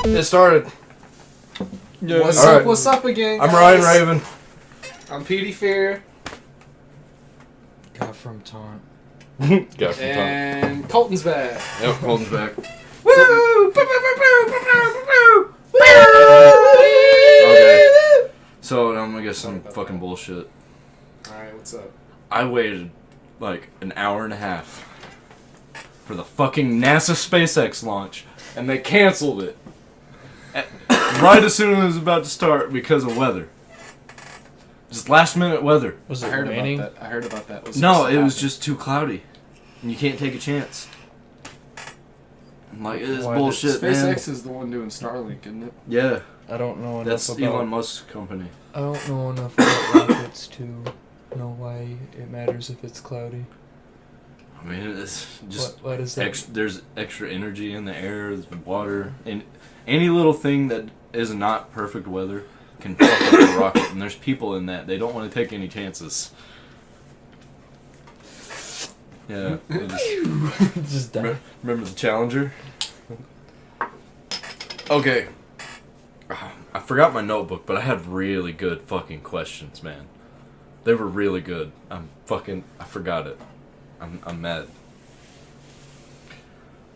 It started. Yeah. What's up? Right. What's up again, guys? I'm Ryan Raven. I'm Petey Fair. Guy from Taunt. And Colton's back. Yep, Colton's back. Woo! Okay. So I'm gonna get some fucking bullshit. Alright, what's up? I waited like an hour and a half for the fucking NASA SpaceX launch, and they canceled it right as soon as it was about to start because of weather. Just last minute weather. Was it raining? I heard about that. No, it was just too cloudy, and you can't take a chance. I'm like, it's bullshit, man. SpaceX is the one doing Starlink, isn't it? Yeah. I don't know enough That's about... Elon Musk's company. I don't know enough about rockets to know why it matters if it's cloudy. I mean, it's just what is that? There's extra energy in the air, there's water, and any little thing that is not perfect weather can fuck up the rocket. And there's people in that. They don't want to take any chances. Yeah. Just die. Remember the Challenger? Okay. I forgot my notebook, but I had really good fucking questions, man. They were really good. I forgot it. I'm mad.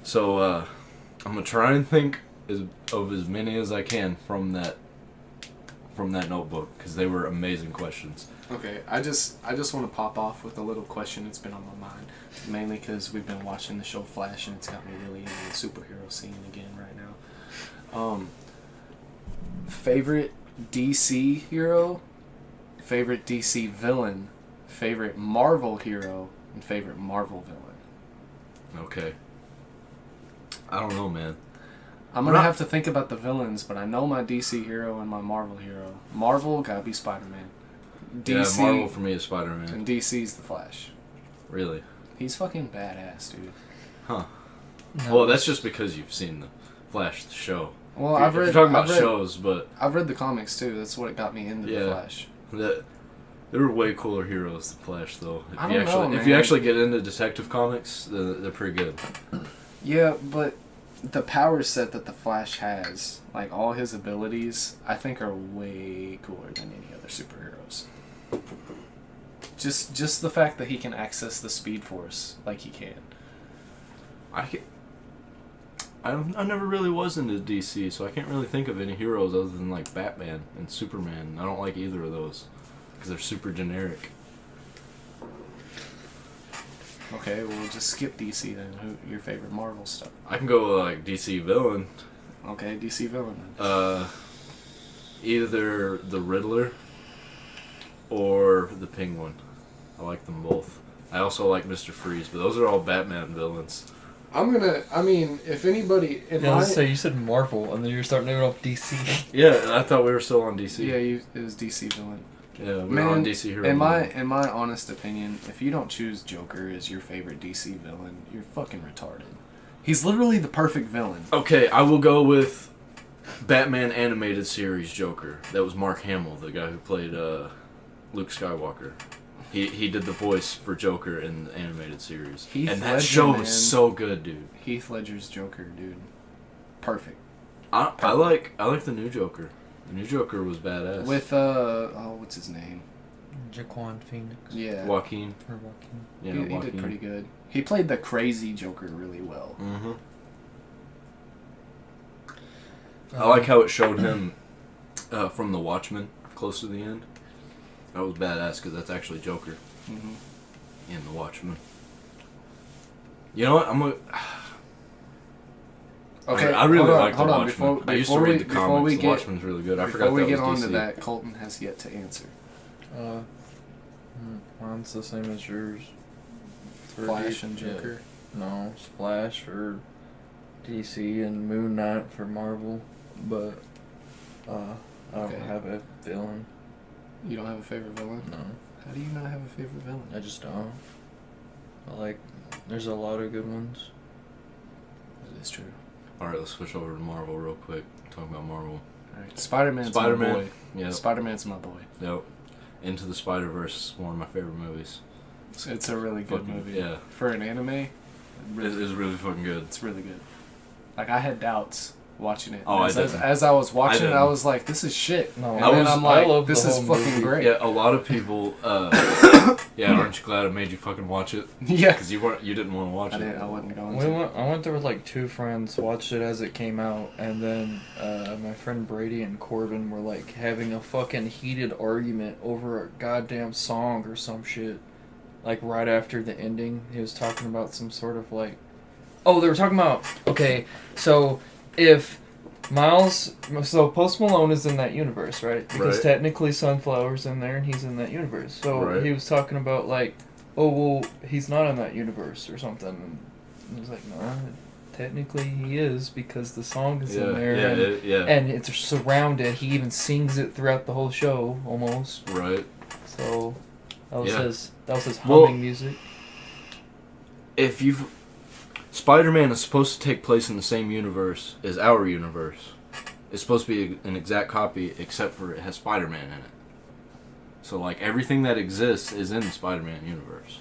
So, I'm gonna try and think of as many as I can from that notebook, because they were amazing questions. Okay, I just want to pop off with a little question that's been on my mind, mainly because we've been watching the show Flash, and it's got me really into the superhero scene again right now. Favorite DC hero, favorite DC villain, favorite Marvel hero, and favorite Marvel villain. Okay. I don't know, man. I'm gonna have to think about the villains, but I know my DC hero and my Marvel hero. Marvel gotta be Spider-Man. DC, yeah, Marvel for me is Spider-Man. And DC's the Flash. Really? He's fucking badass, dude. Huh. No. Well, that's just because you've seen the Flash the show. Well, if you're talking about shows, but I've read the comics too. That's what got me into the Flash. There were way cooler heroes than Flash, though. If you actually get into detective comics, they're pretty good. Yeah, but the power set that the Flash has, like all his abilities, I think are way cooler than any other superheroes. Just the fact that he can access the Speed Force like he can. I never really was into DC, so I can't really think of any heroes other than like Batman and Superman. I don't like either of those because they're super generic. Okay, well, just skip DC then. Who your favorite Marvel stuff? I can go like DC villain. Okay, DC villain then. Either the Riddler or the Penguin. I like them both. I also like Mr. Freeze, but those are all Batman villains. If anybody... So you said Marvel, and then you're starting to go off DC. Yeah, I thought we were still on DC. Yeah, it was DC villain. Yeah, we're on DC hero. In my honest opinion, if you don't choose Joker as your favorite DC villain, you're fucking retarded. He's literally the perfect villain. Okay, I will go with Batman animated series Joker. That was Mark Hamill, the guy who played Luke Skywalker. He did the voice for Joker in the animated series. That show was so good, dude. Heath Ledger's Joker, dude. Perfect. I like the new Joker. The new Joker was badass. With what's his name? Joaquin Phoenix. Yeah. Joaquin. Yeah, he did pretty good. He played the crazy Joker really well. Mm-hmm. I like how it showed him from The Watchmen close to the end. That was badass because that's actually Joker in The Watchmen. You know what? Okay, I really like the hold on. Watchmen. I used to read the comics. The Watchmen's really good. I forgot Before we that get was on to DC. that, Colton has yet to answer. Mine's the same as yours. Flash and Joker. No, it's Flash for DC and Moon Knight for Marvel, but I don't Okay. have a villain. You don't have a favorite villain? No, How do you not have a favorite villain? I just don't. There's a lot of good ones. That is true. Alright, let's switch over to Marvel real quick. Talk about Marvel. Alright, Spider-Man's my Spider-Man. boy. Yep. Spider-Man's my boy. Yep. Into the Spider-Verse is one of my favorite movies. It's a really good Fucking- movie. yeah. For an anime, It is really fucking good. it's really good. Like, I had doubts watching it. Oh, as, I didn't. as I was watching it, didn't. I was like, this is shit. No, and I then was- I'm I like, love this the is whole fucking movie. great. Yeah, a lot of people. Yeah, aren't you glad I made you fucking watch it? Yeah. Because you didn't want to watch it. I wasn't going to. I went there with like two friends, watched it as it came out, and then my friend Brady and Corbin were like having a fucking heated argument over a goddamn song or some shit. Like right after the ending, he was talking about some sort of like, oh, they were talking about, okay, so if Post Malone is in that universe, right? Because Right. technically Sunflower's in there and he's in that universe. So Right. he was talking about like, oh, well, he's not in that universe or something. And I was like, no, technically he is because the song is in there and it's surrounded. He even sings it throughout the whole show almost. Right. So that was Yeah. his Well- humming music. If you've Spider-Man is supposed to take place in the same universe as our universe. It's supposed to be an exact copy, except for it has Spider-Man in it. So, like, everything that exists is in the Spider-Man universe.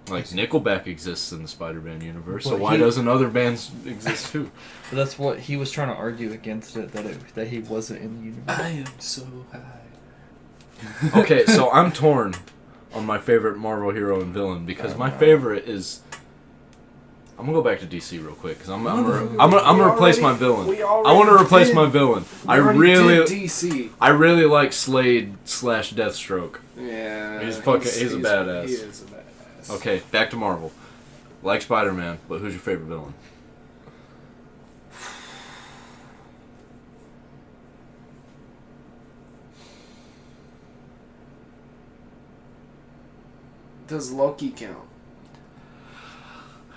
Like, Nickelback exists in the Spider-Man universe, so But why doesn't other bands exist too? But that's what he was trying to argue against it, that he wasn't in the universe. I am so high. Okay, so I'm torn on my favorite Marvel hero and villain because Oh, my no. favorite is. I'm gonna go back to DC real quick because I'm gonna replace my villain. I want to replace my villain. I really DC. like Slade / Deathstroke. Yeah. He's a badass. He is a badass. Okay, back to Marvel. Like Spider-Man, but who's your favorite villain? Does Loki count?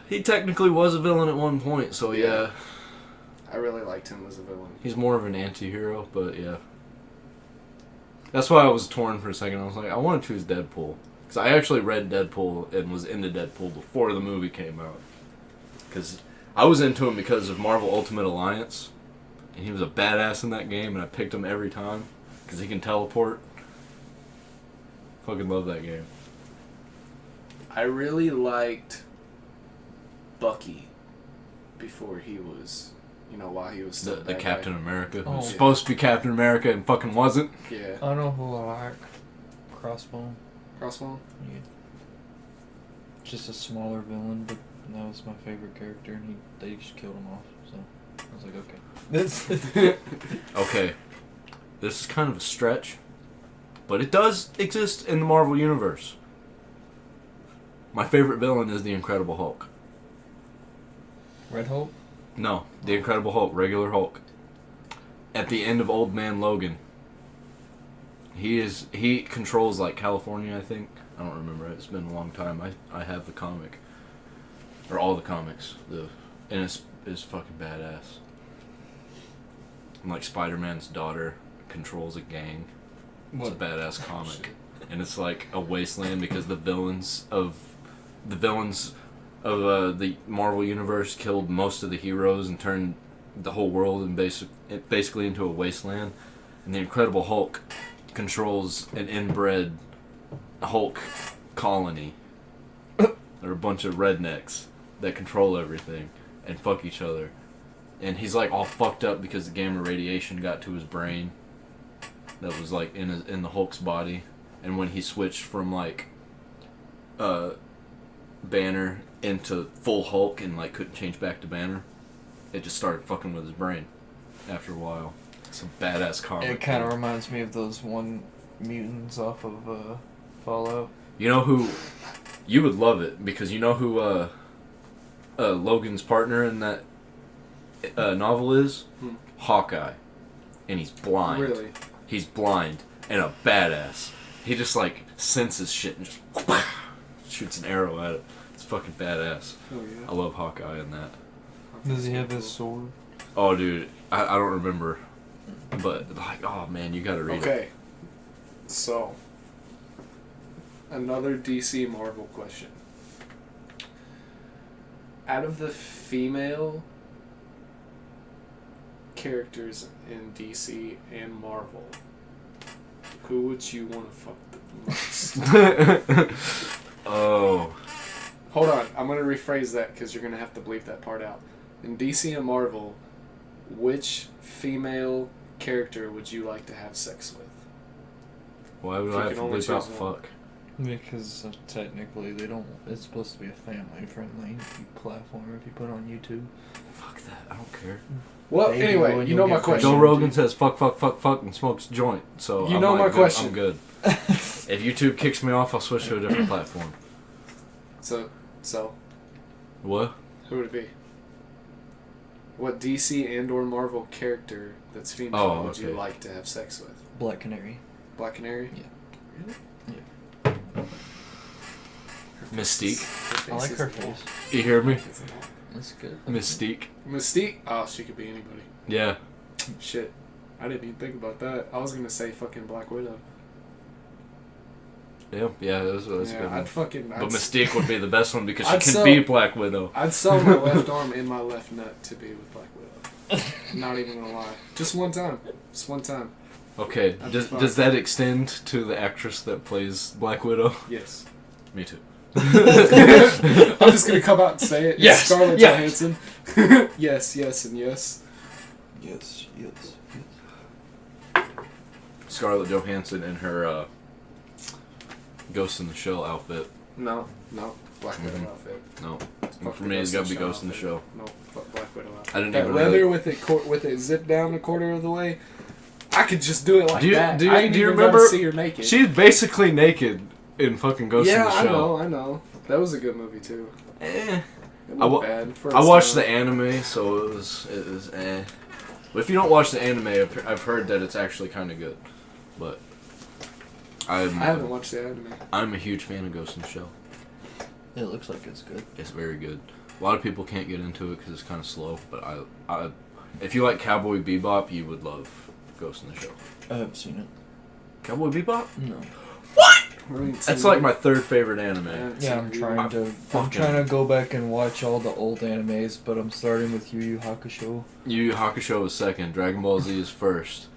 He technically was a villain at one point, so yeah. I really liked him as a villain. He's more of an anti-hero, but yeah. That's why I was torn for a second. I was like, I want to choose Deadpool. Because I actually read Deadpool and was into Deadpool before the movie came out. Because I was into him because of Marvel Ultimate Alliance. And he was a badass in that game, and I picked him every time. Because he can teleport. Fucking love that game. I really liked Bucky before he was, while he was still The that Captain guy. America. Oh. Who's supposed to be Captain America and fucking wasn't. Yeah. I know who I like. Crossbone. Crossbone? Yeah. Just a smaller villain, but that was my favorite character, and they just killed him off. So I was like, okay. This. Okay. This is kind of a stretch. But it does exist in the Marvel Universe. My favorite villain is the Incredible Hulk. Red Hulk. No, the Incredible Hulk, regular Hulk. At the end of Old Man Logan, he controls like California, I think. I don't remember. It's been a long time. I have the comic, or all the comics. And it's fucking badass. And like Spider-Man's daughter controls a gang. It's a badass comic, and it's like a wasteland because the villains of the Marvel universe killed most of the heroes and turned the whole world basically into a wasteland. And the Incredible Hulk controls an inbred Hulk colony. They're a bunch of rednecks that control everything and fuck each other. And he's like all fucked up because the gamma radiation got to his brain. That was like in the Hulk's body. And when he switched from like Banner into full Hulk and like couldn't change back to Banner, it just started fucking with his brain after a while. It's a badass comic. It kind of reminds me of those one mutants off of Fallout. You know who? You would love it because you know who Logan's partner in that novel is? Hawkeye. And he's blind. Really? He's blind and a badass. He just like senses shit and just shoots an arrow at it. It's fucking badass. Oh yeah. I love Hawkeye in that. Does he have his sword? Oh, dude, I don't remember, but like, oh man, you gotta read it. Okay. So, another DC Marvel question. Out of the female characters in DC and Marvel, who would you want to fuck the most? Oh, Hold on, I'm going to rephrase that because you're going to have to bleep that part out. In DC and Marvel, which female character would you like to have sex with? why would If I you have can to only bleep out choose one. fuck? Because technically they don't. It's supposed to be a family-friendly platform if you put it on YouTube. Fuck that, I don't care. Well, Maybe anyway, when you you'll know my get question. Joe Rogan says fuck, fuck, fuck, fuck, and smokes a joint. So You I'm know like, my good, question. I'm good. If YouTube kicks me off, I'll switch to a different platform. So, What? who would it be? What DC and or Marvel character that's female Oh, would you okay. like to have sex with? Black Canary. Black Canary? Yeah. Really? Mystique. I like her face. You hear me? That's good. Mystique. Mystique? Oh, she could be anybody. Yeah. Shit. I didn't even think about that. I was gonna say fucking Black Widow. Yeah, that's a good one. I'd fucking... But Mystique would be the best one because she I'd can sell- be Black Widow. I'd sell my left arm and my left nut to be with Black Widow. Not even gonna lie. Just one time. Just one time. Okay, That'd be does fun. does that extend to the actress that plays Black Widow? Yes. Me too. I'm just gonna come out and say it. It's Yes, Scarlett yes. Johansson. Yes, yes, and yes. Yes. Scarlett Johansson in her Ghost in the Shell outfit. No. Black Widow Mhm. outfit. No, Fuck for the me it's Ghost gotta be in the Ghost in the Shell Shell. No, fuck Black Widow outfit. I didn't That even leather really. with it zipped down a quarter of the way. I could just do it like Do you- that. do you- I ain't do you even gotta remember- see her naked. She's basically naked in fucking Ghost in the Shell. I know. That was a good movie too. Eh. It I wa- wasn't bad for I its watched time. the anime, so it was eh. But if you don't watch the anime, I've heard that it's actually kind of good. But I haven't watched the anime. I'm a huge fan of Ghost in the Shell. It looks like it's good. It's very good. A lot of people can't get into it because it's kind of slow, but I, if you like Cowboy Bebop, you would love Ghost in the Shell. I haven't seen it. Cowboy Bebop? No. That's like my third favorite anime. Yeah, I'm trying to. I'm fucking- trying to go back and watch all the old animes, but I'm starting with Yu Yu Hakusho. Yu Yu Hakusho is second, Dragon Ball Z is first,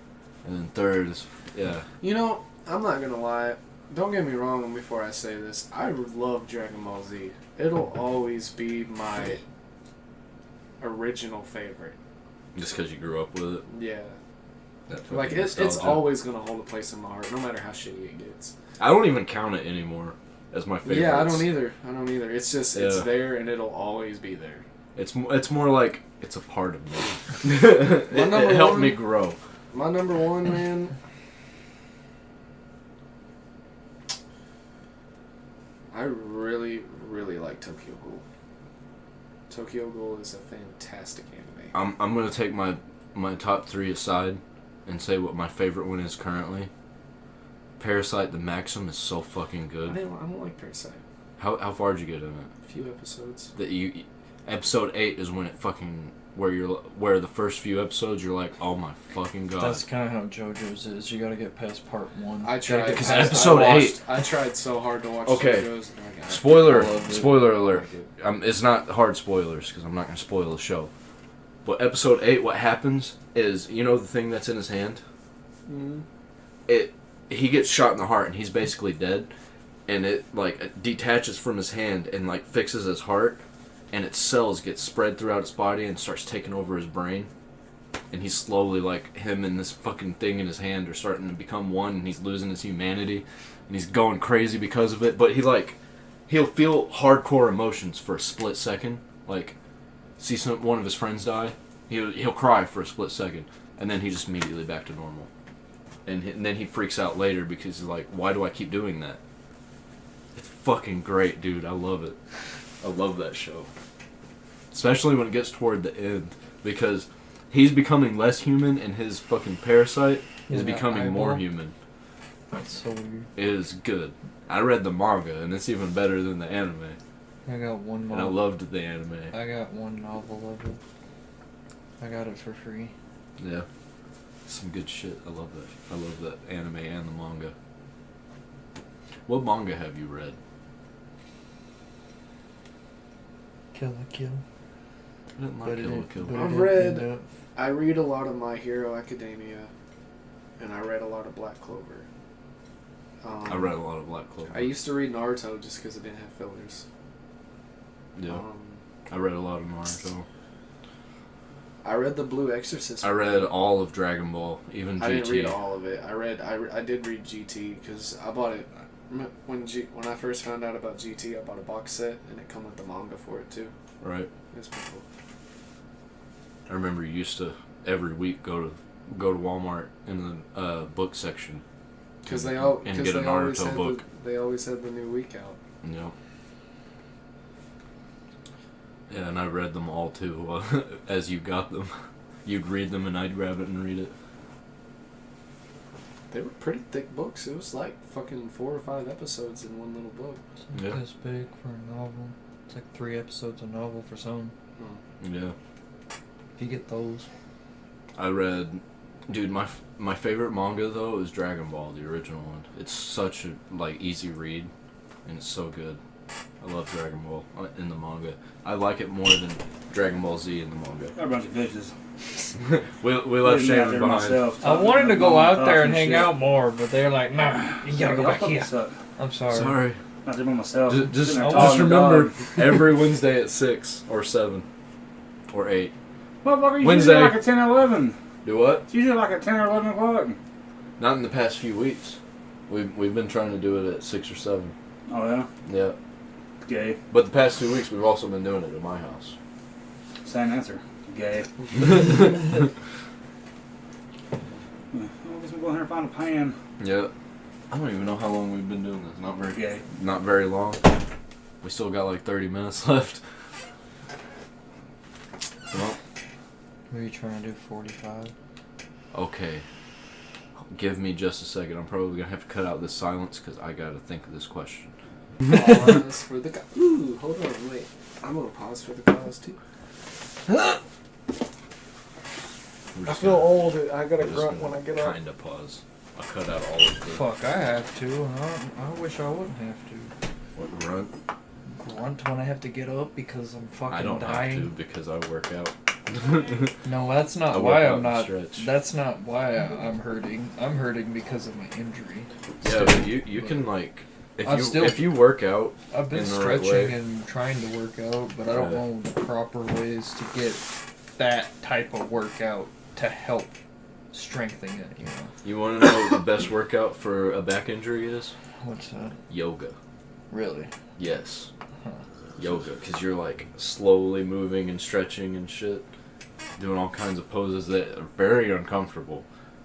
and then third is yeah. You know, I'm not gonna lie. Don't get me wrong before I say this. I love Dragon Ball Z. It'll always be my original favorite. Just because you grew up with it. Yeah. That fucking Like, it's nostalgia. always gonna hold a place in my heart, no matter how shitty it gets. I don't even count it anymore as my favorite. Yeah, I don't either. It's just, it's Yeah. there and it'll always be there. It's more like it's a part of me. My number it helped one- me grow. My number one, man. I really, really like Tokyo Ghoul. Tokyo Ghoul is a fantastic anime. I'm gonna take my top three aside and say what my favorite one is currently. Parasite the Maxim is so fucking I good. don't like Parasite. How far did you get in it? A few episodes. Episode 8 is when it fucking where the first few episodes you're like, oh my fucking god. That's kind of how JoJo's is. You gotta get past part 1. I tried. Because I episode watched- 8 I tried so hard to watch Okay. JoJo's. And I got it. Spoiler I love it. spoiler I alert. like it. It's not hard spoilers because I'm not gonna spoil the show. But episode 8, what happens is, you know the thing that's in his hand? Mhm. He gets shot in the heart and he's basically dead, and it like detaches from his hand and like fixes his heart, and its cells get spread throughout his body and starts taking over his brain, and he's slowly like him and this fucking thing in his hand are starting to become one, and he's losing his humanity, and he's going crazy because of it. But he'll feel hardcore emotions for a split second, like see one of his friends die, he'll cry for a split second, and then he's just immediately back to normal. And then he freaks out later because he's like, why do I keep doing that? It's fucking great, dude. I love it. I love that show. especially when it gets toward the end, because he's becoming less human and his fucking parasite is becoming more human. That's so weird. It is good. I read the manga and it's even better than the anime. I got one And I novel. loved the anime. I got one novel of it. I got it for free. Yeah. Some good shit. I love that. I love the anime and the manga. What manga have you read? Kill la Kill. I didn't like But it Kill la didn't- Kill. but it I've didn't read- end up- I read a lot of My Hero Academia, and I read a lot of Black Clover. I read a lot of Black Clover. I used to read Naruto just because it didn't have fillers. Yeah. I read a lot of Naruto. I read the Blue Exorcist. I read all of Dragon Ball, even GT. I didn't read all of it. I did read GT because I bought it when I first found out about GT. I bought a box set and it come with the manga for it too. Right. It's pretty cool. I remember you used to every week go to Walmart in the book section. Because they and because get a they always Naruto had book. they always had the new week out. Yeah. Yeah, and I read them all too. As you got them, you'd read them, and I'd grab it and read it. They were pretty thick books. It was like fucking 4 or 5 episodes in one little book. It's Yeah. like this big for a novel. It's like 3 episodes a novel for some. Yeah. If you get those. I read, dude. My favorite manga though is Dragon Ball, the original one. It's such a easy read, and it's so good. I love Dragon Ball in the manga. I like it more than Dragon Ball Z in the manga. Got a bunch of bitches. we left Leaving me out Shannon there behind. myself, I talking wanted to about go mom out there talking and hang shit. out more, but they're like, nah, you gotta go Y'all back fucking here. suck. I'm sorry. Sorry. Out there by myself. Just Sitting there I talking to remember dog. every Wednesday at 6 or 7 or 8. Motherfucker, you Wednesday. usually like a 10 or 11. Do what? It's usually like a 10 or 11 o'clock. Not in the past few weeks. We've been trying to do it at 6 or 7. Oh, yeah? Yeah. Gay. But the past 2 weeks we've also been doing it at my house. Same answer. Gay. I guess we'll go ahead and find a pan. Yeah. I don't even know how long we've been doing this. Gay. Not very long. We still got like 30 minutes left. Well, What are you trying to do, 45? okay. Give me just a second. I'm probably gonna have to cut out this silence because I gotta think of this question. Pause for the Ooh, hold on, wait. I'm gonna pause for the cause too. I feel old. I gotta grunt when I get up. Kinda pause. I'll cut out all of the Fuck, I have to. I wish I wouldn't have to. what grunt. Grunt when I have to get up because I'm fucking I don't dying. have to because I work out. No, that's not I why work out I'm and not. stretch. That's not why I'm hurting. I'm hurting because of my injury. Yeah, but you can if you work out. I've been in the right stretching way. and trying to work out, but I don't Yeah. know the proper ways to get that type of workout to help strengthen it. You know. You want to know what the best workout for a back injury is? What's that? Yoga. Really? Yes. Huh. Yoga, because you're like slowly moving and stretching and shit, doing all kinds of poses that are very uncomfortable,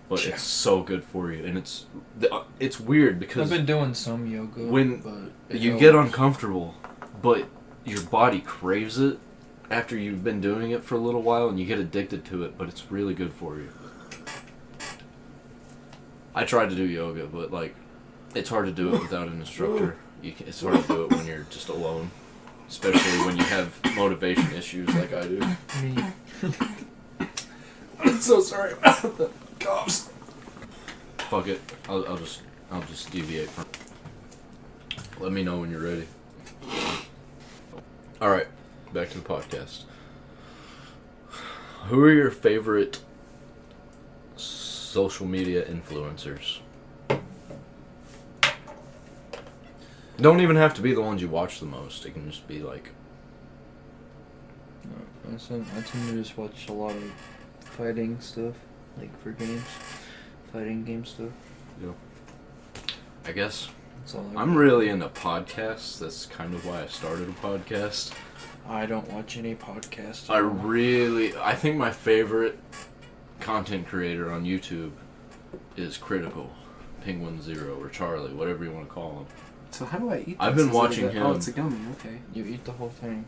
but Yeah. it's so good for you. And it's weird because I've been doing some yoga. when but it you helps. get uncomfortable, but your body craves it after you've been doing it for a little while, and you get addicted to it. But it's really good for you. I tried to do yoga, but it's hard to do it without an instructor. It's hard to do it when you're just alone, especially when you have motivation issues like I do. Me. I'm so sorry about the coughs. Fuck it. I'll just deviate from. Let me know when you're ready. All right, back to the podcast. Who are your favorite social media influencers? Don't even have to be the ones you watch the most. It can just be like. I tend to just watch a lot of fighting stuff, like for games, fighting game stuff. I guess. That's all I'm really into podcasts. That's kind of why I started a podcast. I don't watch any podcasts. I think my favorite content creator on YouTube is Critical, Penguin Zero, or Charlie, whatever you want to call him. So how do I eat this? I've been Is it watching Oh, him. it's a gummy. Okay. You eat the whole thing.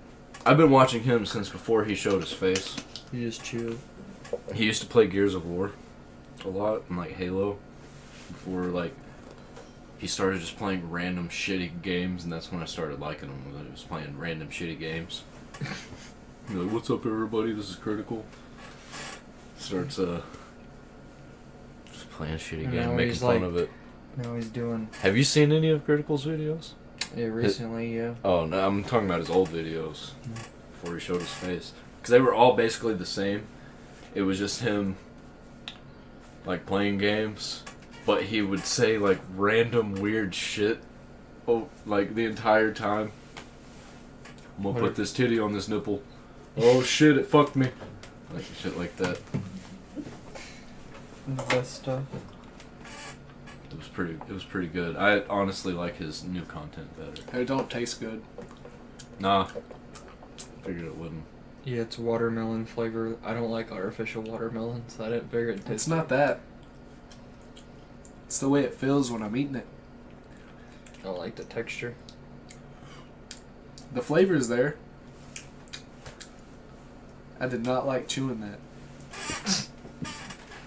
I've been watching him since before he showed his face. He just chilled. He used to play Gears of War a lot and like Halo before like he started just playing random shitty games, and that's when I started liking him. When he was playing random shitty games. You're like, what's up, everybody? This is Critical. Starts just playing a shitty And game, now making he's, fun like- of it. Now he's doing. Have you seen any of Critical's videos? Yeah, recently, yeah. Oh no, I'm talking about his old videos before he showed his face, because they were all basically the same. It was just him like playing games, but he would say like random weird shit like the entire time. I'm gonna put this titty on this nipple. Oh shit, it fucked me. Like shit like that. The best stuff. It was pretty good. I honestly like his new content better. It don't taste good. Nah. Figured it wouldn't. Yeah, it's watermelon flavor. I don't like artificial watermelon, so I didn't figure it tastes. It's not that. It's the way it feels when I'm eating it. I don't like the texture. The flavor's there. I did not like chewing that.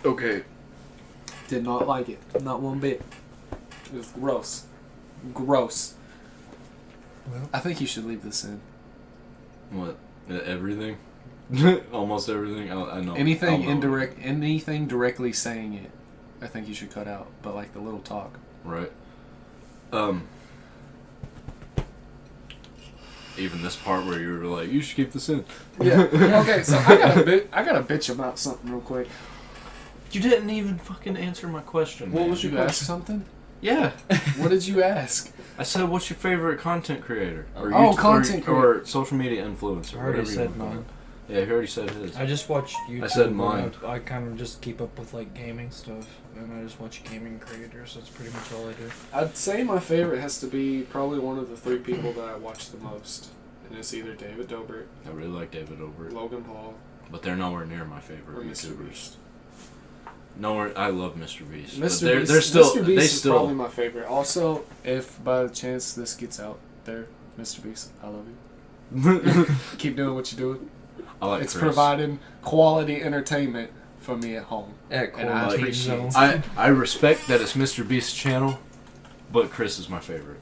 Okay. Did not like it. Not one bit. It was gross. Gross. Well, I think you should leave this in. What? Everything? Almost everything? I know. Anything I'll know. anything directly saying it, I think you should cut out. But like the little talk. Right. Even this part where you were like, you should keep this in. Yeah. Okay, so I got a bitch about something real quick. You didn't even fucking answer my question. What man. was your question? Something? Yeah. What did you ask? I said, what's your favorite content creator? Or Oh, content or social media influencer. I already whatever you said wanna call mine. it. Yeah, he already said his. I just watch YouTube. I said mine. I kind of just keep up with like gaming stuff, and I just watch gaming creators. That's pretty much all I do. I'd say my favorite has to be probably one of the three people that I watch the most. And it's either David Dobrik, I really like David Dobrik. Logan Paul, But they're nowhere near my favorite or Mr. YouTubers. Beast. Nowhere. I love Mr. Beast. but Mr. they're, Beast, they're still. Mr. Beast they is still. probably my favorite. Also, if by chance this gets out there, Mr. Beast, I love you. Keep doing what you're doing. I like It's Chris. providing quality entertainment for me at home. At And I Quarantine appreciate Zone. I respect that it's Mr. Beast's channel, but Chris is my favorite.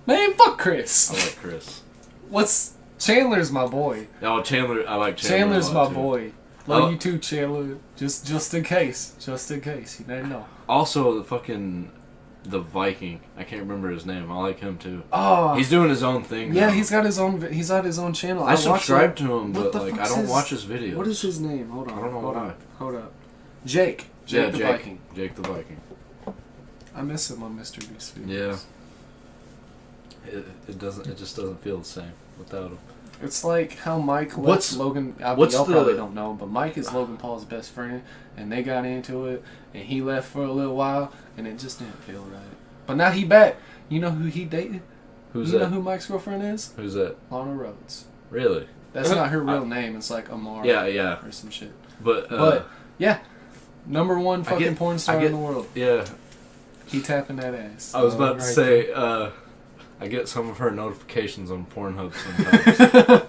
Man, fuck Chris. I like Chris. What's Chandler's my boy. Oh, Chandler. I like Chandler. Chandler's a my lot, too. boy. Love you too, Chandler. Just in case. Just in case. You never know. Also, the Viking. I can't remember his name. I like him too. Oh, He's doing his own thing. yeah. now. He's got his own. He's got his own channel. I watch subscribe it. to him, What but the like I fuck's don't his- watch his videos. What is his name? Hold on. I don't know hold why. on. Hold up. Jake. Yeah, the Jake. Viking. Jake the Viking. I miss him on Mr. Beast videos. Yeah. It doesn't. It just doesn't feel the same without him. It's like how Mike left What's- Logan. what's y'all the- probably don't know, but Mike is Logan Paul's best friend, and they got into it, and he left for a little while, and it just didn't feel right. But now he back. You know who he dated? Who's you that? know who Mike's girlfriend is? Who's that? Lana Rhodes. Really? That's not her real name. It's like Amara. Yeah. Or some shit. But But yeah, number one I fucking get- porn star I get- in the world. yeah. He tapping that ass. I was about to right say. I get some of her notifications on Pornhub sometimes.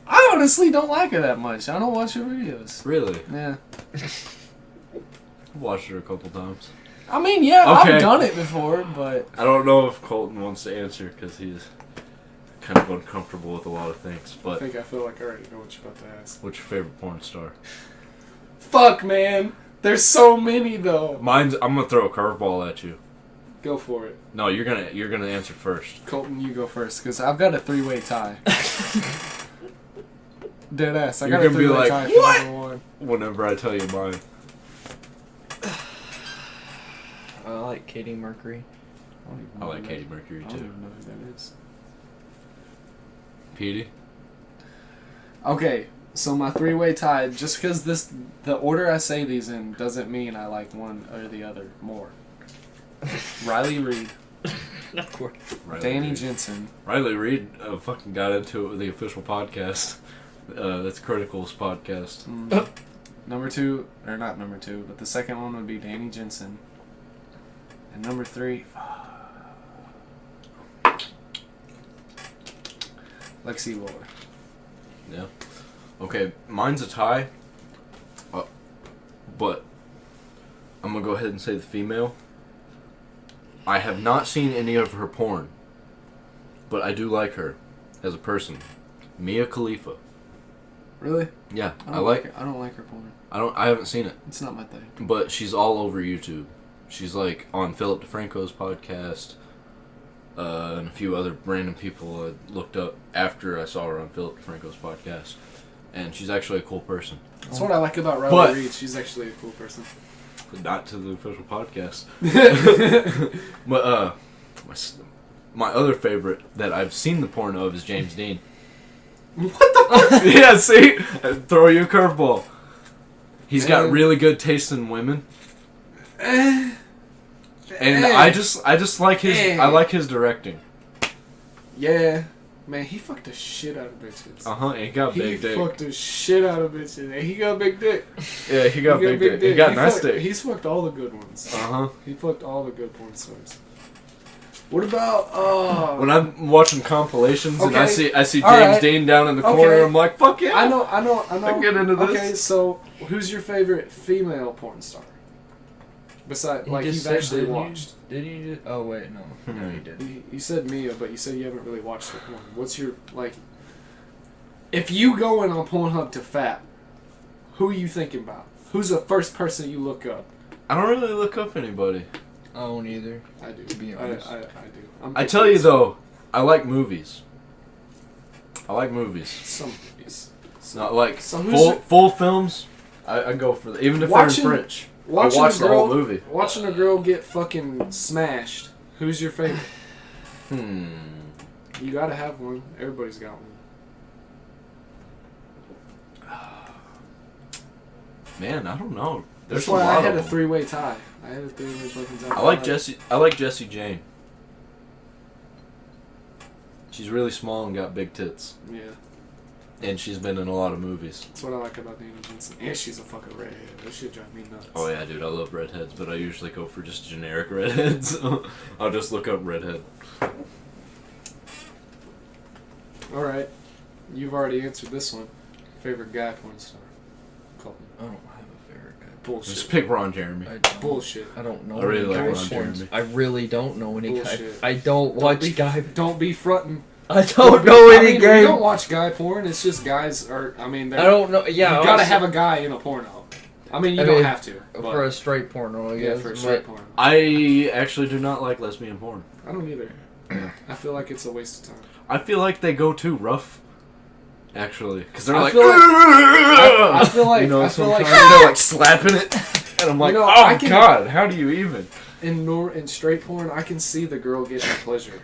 I honestly don't like her that much. I don't watch her videos. Really? Yeah. I've watched her a couple times. I mean, yeah, Okay. I've done it before, but I don't know if Colton wants to answer because he's kind of uncomfortable with a lot of things. I But think I feel like I already know what you're about to ask. what's your favorite porn star? Fuck, man. There's so many though. Mine's. I'm gonna throw a curveball at you. Go for it. No, you're gonna answer first. Colton, you go first, because I've got a three-way tie. Dead ass. I You're got a gonna be three-way like, tie "What?" for number one. Whenever I tell you mine. I like Katie Mercury. I like Katie Mercury I don't too. even know who that is. Petey. Okay, so my three-way tie, just because the order I say these in doesn't mean I like one or the other more. Riley Reid, Of course. Riley Danny Reid. Jensen, Riley Reid fucking got into it with the official podcast. That's Critical's podcast. number two, or not number two, but the second one would be Danny Jensen. And number three, Lexi Lohr. Yeah. Okay, mine's a tie. But I'm gonna go ahead and say the female. I have not seen any of her porn, but I do like her as a person. Mia Khalifa. Really? Yeah, I don't like her porn. I haven't seen it, It's not my thing. but she's all over YouTube. She's like on Philip DeFranco's podcast, and a few other random people I looked up after I saw her on Philip DeFranco's podcast, and she's actually a cool person. That's what I like about But- Riley Reid. She's actually a cool person. Not to the official podcast. But my other favorite that I've seen the porn of is James Dean. What the fuck? Yeah, see? Throw you a curveball. He's got Man. really good taste in women. And I just like his I like his directing. Yeah. Man, he fucked the shit out of bitches. Uh-huh, and he got big dick. He fucked the shit out of bitches. And he got big dick. Yeah, he got big dick. He got nice dick. He's fucked all the good ones. Uh-huh. He fucked all the good porn stars. What about When I'm watching compilations and I see James Alright. Dean down in the corner, Okay. I'm like, fuck yeah. I know. I can get into this. Okay, so who's your favorite female porn star? Besides, like you've actually watched. Did he? Oh wait, no, no, he didn't. You said Mia, but you said you haven't really watched her porn. What's your like? If you go in on Pornhub to fap, who are you thinking about? Who's the first person you look up? I don't really look up anybody. I don't either. I do. To be honest. I do. I tell you though, I like movies. I like movies. Some movies. It's not like So who's full films. I go for that, even if Watching- they're in French. I Watching watch a the girl, whole movie. Watching a girl get fucking smashed. Who's your favorite? You gotta have one. Everybody's got one. Man, I don't know. There's That's a why lot I had of a them. three-way tie. I had a three-way fucking tie. I like Jessie. I like Jessie Jane. She's really small and got big tits, Yeah, and she's been in a lot of movies. that's what I like about Dana Jensen. And she's a fucking redhead. That shit drive me nuts. Oh yeah, dude, I love redheads, but I usually go for just generic redheads. I'll just look up redhead. All right, you've already answered this one. Favorite guy porn star? Colton. I don't have a favorite guy. Bullshit. Just pick Ron Jeremy. Bullshit. I don't know. I really any like guy Ron porns. Jeremy. I really don't know any guy. Bullshit. I don't watch be, guy. Don't be fronting. I don't know any We guy. don't watch guy porn. It's just guys are. I mean, I don't know. Yeah, you gotta have a guy in a porno. I mean, you don't have to. for But, a straight porno. I yeah, guess. for a but straight porno. I actually do not like lesbian porn. I don't either. I feel like it's a waste of time. I feel like they go too rough. Actually, because they're I like, feel like- I feel like. you know, I feel like. sometimes they're like slapping it, and I'm like, You know, oh I can- god, how do you even? In straight porn, I can see the girl getting pleasure.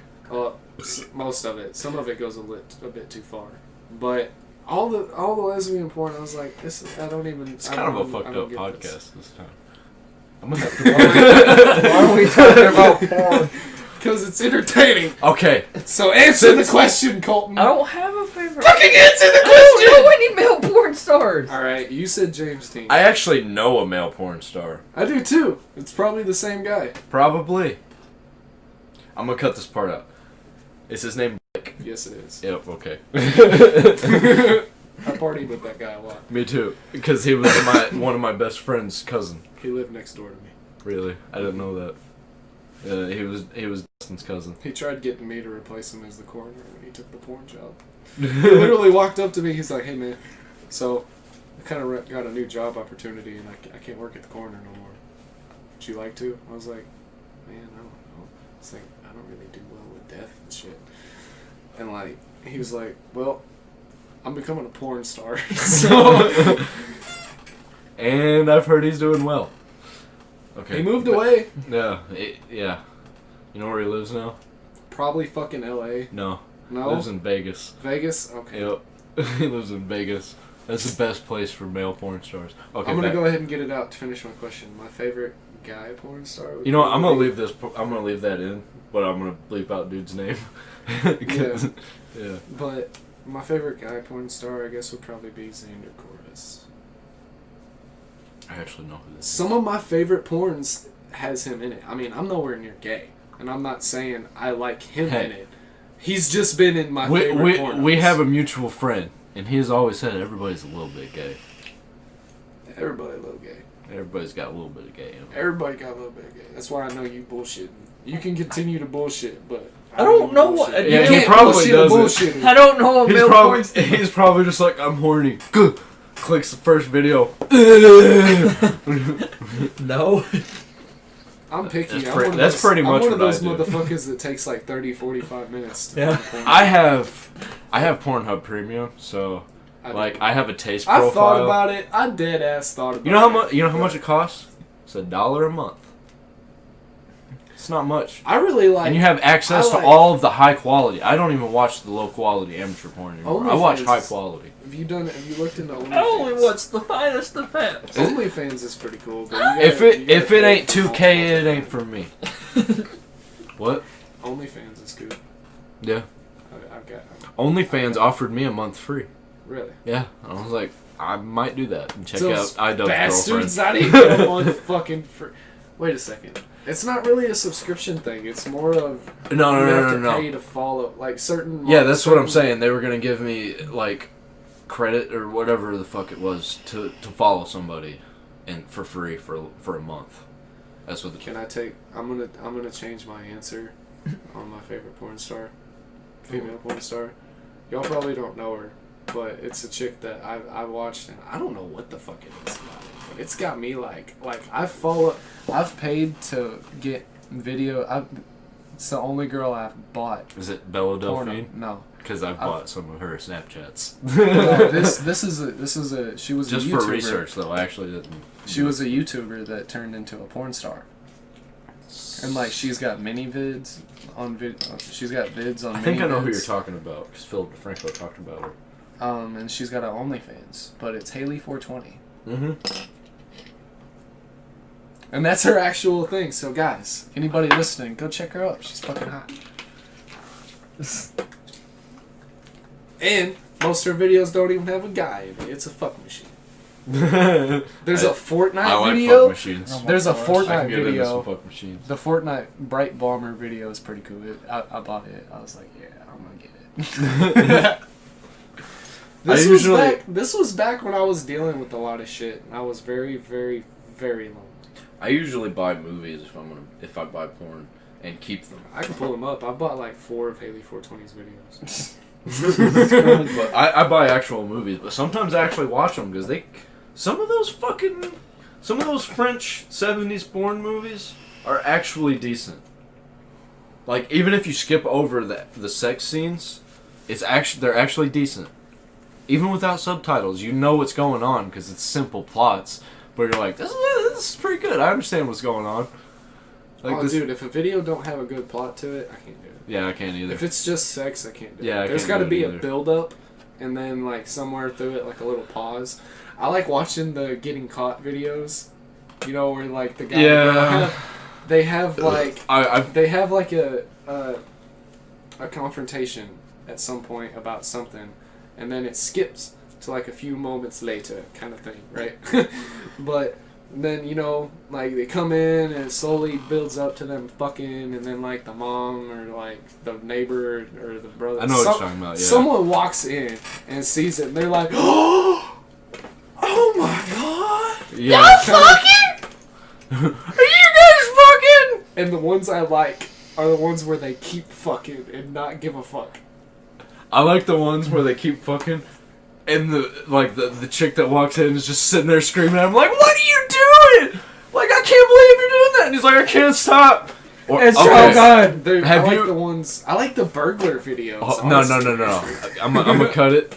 Most of it. Some of it goes a bit too far. But all the lesbian porn, I was like, this. I don't even. It's kind of a fucked up get podcast this time. I'm gonna have to. Why are we talking about porn? Because it's entertaining. Okay, So answer the question, Colton. I don't have a favorite. fucking answer the I don't know any male porn stars. All right, you said James Dean. I actually know a male porn star. I do too. It's probably the same guy. Probably. I'm gonna cut this part out. Is his name Blake? Yes, it is. Yep. Okay. I partied with that guy a lot. Me too, because he was one of my best friend's cousin. He lived next door to me. Really, I didn't know that. He was Dustin's cousin. He tried getting me to replace him as the coroner when he took the porn job. He literally walked up to me. He's like, "Hey man, so I kind of got a new job opportunity, and I can't work at the coroner no more. Would you like to?" I was like, "Man, I don't know. It's like I don't really do well with death and shit." And like he was like, "Well, I'm becoming a porn star." So And I've heard he's doing well. Okay. he moved away. Yeah. Yeah. You know where he lives now? Probably fucking L.A. No. No, Lives in Vegas. Vegas. Okay. Yep. He lives in Vegas. That's the best place for male porn stars. Okay. I'm gonna back- go ahed and get it out to finish my question. My favorite guy porn star. would You know what? I'm gonna probably leave this. I'm gonna leave that in, but I'm gonna bleep out dude's name. 'Cause- yeah. But my favorite guy porn star, I guess, would probably be Xander Corvus. I actually know who this is. Some of my favorite porns has him in it. I mean, I'm nowhere near gay, and I'm not saying I like him Hey. in it. He's just been in my favorite pornos. We have a mutual friend, and he has always said everybody's a little bit gay. Everybody a little gay. Everybody's got a little bit of gay in them. Everybody got a little bit of gay. That's why I know you bullshitting. You can continue to bullshit, but I don't know what. Yeah, you he can't probably bullshit doesn't. I don't know a male porn star. He's probably just like, I'm horny. Clicks the first video. No. I'm picky. That's pretty much I'm one of those what I do. motherfuckers that takes like 30, 45 minutes to Yeah. find porn. I have Pornhub Premium, so I have a taste profile. I thought about it. I dead ass thought about it. You know how much it costs? It's $1 a month. It's not much. I really like. And you have access to all of the high quality. I don't even watch the low quality amateur porn anymore. I watch high quality. Have you looked into OnlyFans? I only watch the finest of fans. OnlyFans is pretty cool. But If it ain't 2K, it ain't for me. What? OnlyFans is good. Yeah. I've got. OnlyFans offered me a month free. Really? Yeah. I was like, I might do that and check Those out iDubbbz bastards! girlfriend. I didn't go on fucking. Wait a second. It's not really a subscription thing. It's more of you have to pay to follow like certain. Yeah, that's what I'm saying. They were gonna give me like credit or whatever the fuck it was to follow somebody, and for free for a month. That's what the. Can I take? I'm gonna change my answer on my favorite porn star, female porn star. Y'all probably don't know her, but it's a chick that I watched, and I don't know what the fuck it is about it, but it's got me like I've paid to get video. It's the only girl I've bought. Is it Bella Porno. Delphine? No. Because I've bought some of her Snapchats. No, this is a she was just a YouTuber. for research though. I actually didn't. She was a YouTuber that turned into a porn star. And like she's got mini vids on she's got vids on. I think I know vids. who you're talking about because Phil DeFranco talked about her. And she's got an OnlyFans, but it's Haley420. Mm-hmm. And that's her actual thing. So guys, anybody listening, go check her out. She's fucking hot. And most of her videos don't even have a guy in it. It's a fuck machine. There's a Fortnite I like video. fuck machines. There's a I can Fortnite get into video. some fuck machines. The Fortnite Bright Bomber video is pretty cool. I bought it. I was like, yeah, I'm gonna get it. This was back when I was dealing with a lot of shit, and I was very, very, very lonely. I usually buy movies if I buy porn and keep them. I can pull them up. I bought like 4 of Haley420's videos. But I buy actual movies, but sometimes I actually watch them because some of those French 70s porn movies are actually decent. Like even if you skip over the sex scenes, they're actually decent. Even without subtitles, you know what's going on because it's simple plots. But you're like, this is pretty good. I understand what's going on. Like dude, if a video don't have a good plot to it, I can't do it. Yeah, I can't either. If it's just sex, I can't do it. Yeah, There's got to be a build-up, and then like somewhere through it, like a little pause. I like watching the getting caught videos. You know, where like the guy. Yeah. They have like they have like a confrontation at some point about something, and then it skips to like a few moments later, kind of thing, right? But then like they come in and it slowly builds up to them fucking, and then like the mom or like the neighbor or the brother. I know what you're talking about. Yeah. Someone walks in and sees it, and they're like, "Oh my god, yeah. y'all fucking! Are you guys fucking?" And the ones I like are the ones where they keep fucking and not give a fuck. I like the ones where they keep fucking, and the chick that walks in is just sitting there screaming at him like, "What are you doing? Like, I can't believe you're doing that!" And he's like, "I can't stop." It's so good. I like the burglar videos. Oh, no. I'm gonna cut it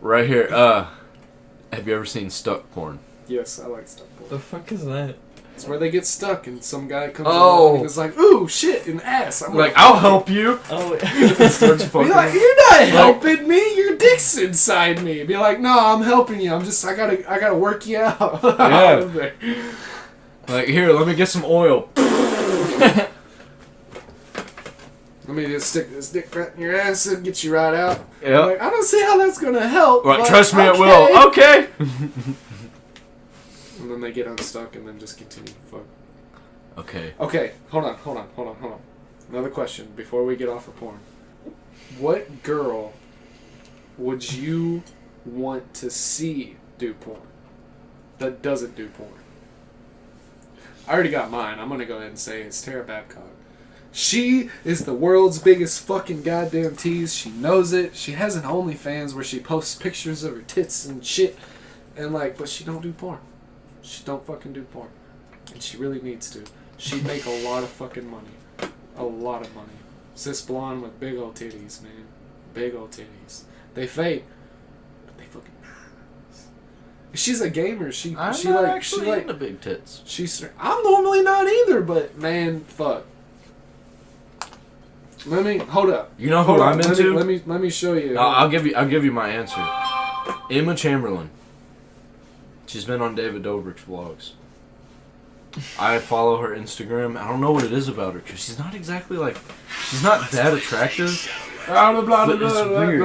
right here. Have you ever seen stuck porn? Yes, I like stuck porn. The fuck is that? It's where they get stuck and some guy comes along and is like, "Ooh, shit, an ass." I'm like, "I'll help you." Oh, Starts fucking. Be like, "You're not helping me. Your dick's inside me." Be like, "No, I'm helping you. I gotta work you out." Yeah. Like, here, let me get some oil. Let me just stick this dick right in your ass and get you right out. Yeah. Like, I don't see how that's gonna help. Well, but trust me, okay. it will. Okay. And then they get unstuck and then just continue to fuck. Okay. Okay, hold on. Another question before we get off of porn. What girl would you want to see do porn that doesn't do porn? I already got mine. I'm gonna go ahead and say it's Tara Babcock. She is the world's biggest fucking goddamn tease. She knows it. She has an OnlyFans where she posts pictures of her tits and shit, and like, but she don't do porn. She don't fucking do porn, and she really needs to. She'd make a lot of fucking money, a lot of money. Cis blonde with big old titties, man, big old titties. They fake, but they fucking nice. She's a gamer. She I'm she not like actually she like into big tits. I'm normally not either, but man, fuck. Let me hold up. You know who Hold I'm on, into? Let me show you. I'll give you my answer. Emma Chamberlain. She's been on David Dobrik's vlogs. I follow her Instagram. I don't know what it is about her because she's not exactly like she's not that attractive. Blah, blah, But blah, it's blah, weird.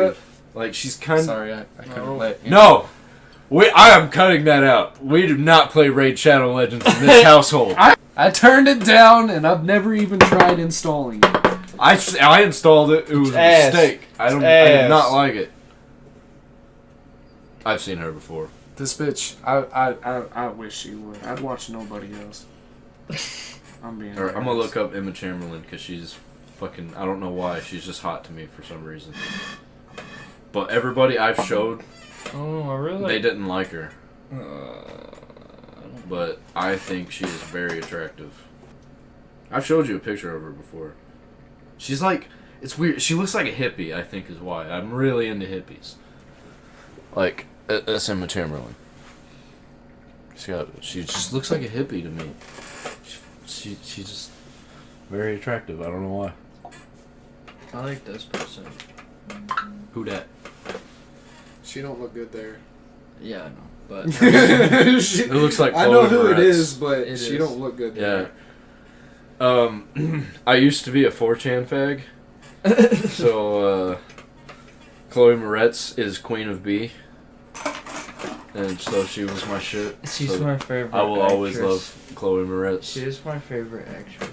blah. Like she's kind. Sorry, I couldn't let. No, I am cutting that out. We do not play Raid Shadow Legends in this household. I turned it down, and I've never even tried installing it. I installed it. It was a Ass. mistake. I did Ass. not like it. I've seen her before. This bitch, I wish she would. I'd watch nobody else. I'm being. Or, I'm gonna honest. look up Emma Chamberlain because she's fucking. I don't know why. She's just hot to me for some reason. But everybody I've showed, Oh, really? they didn't like her. I don't- But I think she is very attractive. I've showed you a picture of her before. She's like, it's weird. She looks like a hippie, I think is why. I'm really into hippies. Like, that's Emma Chamberlain. She just looks like a hippie to me. She's just very attractive. I don't know why. I like this person. Who dat? She don't look good there. Yeah, I know, but She- It looks like I know Chloe who it Moretz. is, but It she is. don't look good Yeah. there. I used to be a 4chan fag. So, Chloe Moretz is Queen of B. And so she was my shit. she's So my favorite. I will always actress. love Chloe Moretz. She is my favorite actress.